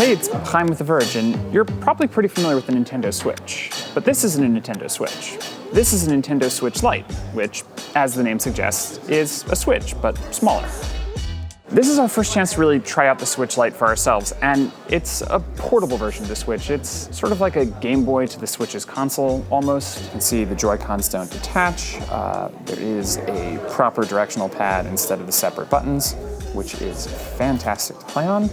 Hey, it's Chaim with The Verge, and you're probably pretty familiar with the Nintendo Switch. But this isn't a Nintendo Switch. This is a Nintendo Switch Lite, which, as the name suggests, is a Switch, but smaller. This is our first chance to really try out the Switch Lite for ourselves, and it's a portable version of the Switch. It's sort of like a Game Boy to the Switch's console, almost. You can see the Joy-Cons don't detach. There is a proper directional pad instead of the separate buttons, which is fantastic to play on.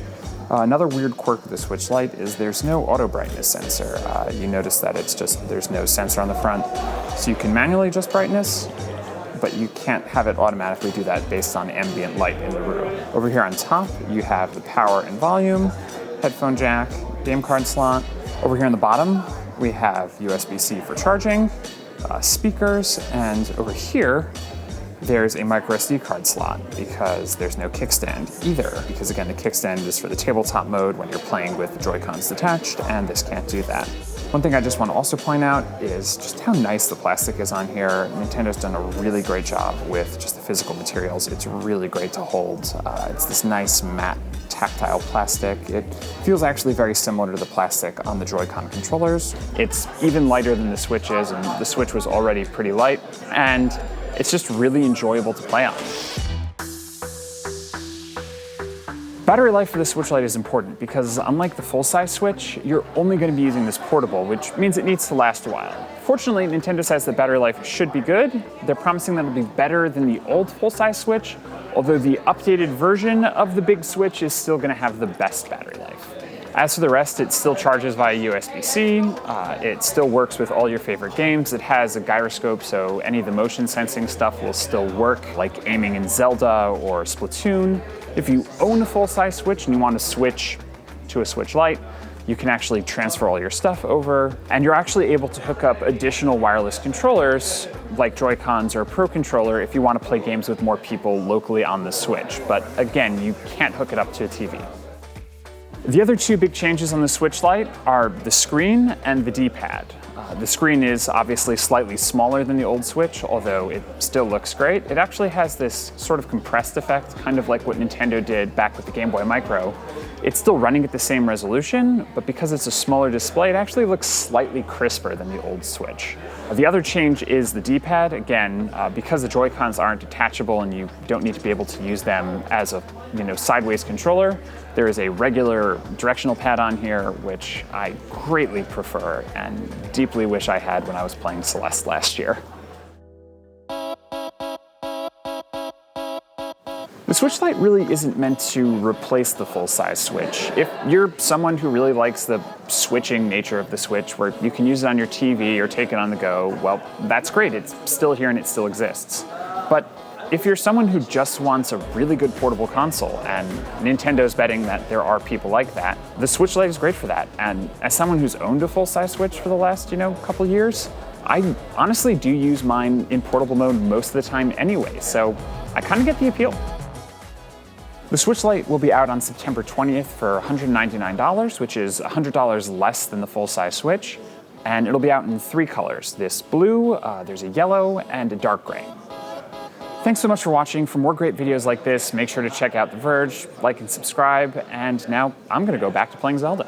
Another weird quirk of the Switch Lite is there's no auto brightness sensor. You notice that there's no sensor on the front, so you can manually adjust brightness, but you can't have it automatically do that based on ambient light in the room. Over here on top, you have the power and volume, headphone jack, game card slot. Over here on the bottom, we have USB-C for charging, speakers, and over here, there's a micro SD card slot because there's no kickstand either. Because again, the kickstand is for the tabletop mode when you're playing with the Joy-Cons detached, and this can't do that. One thing I just want to also point out is just how nice the plastic is on here. Nintendo's done a really great job with just the physical materials. It's really great to hold. It's this nice matte tactile plastic. It feels actually very similar to the plastic on the Joy-Con controllers. It's even lighter than the Switch is, and the Switch was already pretty light, and it's just really enjoyable to play on. Battery life for the Switch Lite is important because unlike the full-size Switch, you're only going to be using this portable, which means it needs to last a while. Fortunately, Nintendo says the battery life should be good. They're promising that it'll be better than the old full-size Switch, although the updated version of the big Switch is still going to have the best battery life. As for the rest, it still charges via USB-C. It still works with all your favorite games. It has a gyroscope, so any of the motion sensing stuff will still work, like aiming in Zelda or Splatoon. If you own a full-size Switch and you want to switch to a Switch Lite, you can actually transfer all your stuff over, and you're actually able to hook up additional wireless controllers like Joy-Cons or a Pro Controller if you want to play games with more people locally on the Switch. But again, you can't hook it up to a TV. The other two big changes on the Switch Lite are the screen and the D-pad. The screen is obviously slightly smaller than the old Switch, although it still looks great. It actually has this sort of compressed effect, kind of like what Nintendo did back with the Game Boy Micro. It's still running at the same resolution, but because it's a smaller display, it actually looks slightly crisper than the old Switch. The other change is the D-pad. Again, because the Joy-Cons aren't detachable and you don't need to be able to use them as a sideways controller, there is a regular directional pad on here, which I greatly prefer and deeply wish I had when I was playing Celeste last year. The Switch Lite really isn't meant to replace the full-size Switch. If you're someone who really likes the switching nature of the Switch, where you can use it on your TV or take it on the go, well, that's great. It's still here and it still exists. But if you're someone who just wants a really good portable console, and Nintendo's betting that there are people like that, the Switch Lite is great for that. And as someone who's owned a full-size Switch for the last, couple years, I honestly do use mine in portable mode most of the time anyway, so I kind of get the appeal. The Switch Lite will be out on September 20th for $199, which is $100 less than the full-size Switch, and it'll be out in 3 colors. This blue, there's a yellow, and a dark gray. Thanks so much for watching. For more great videos like this, make sure to check out The Verge, like and subscribe, and now I'm going to go back to playing Zelda.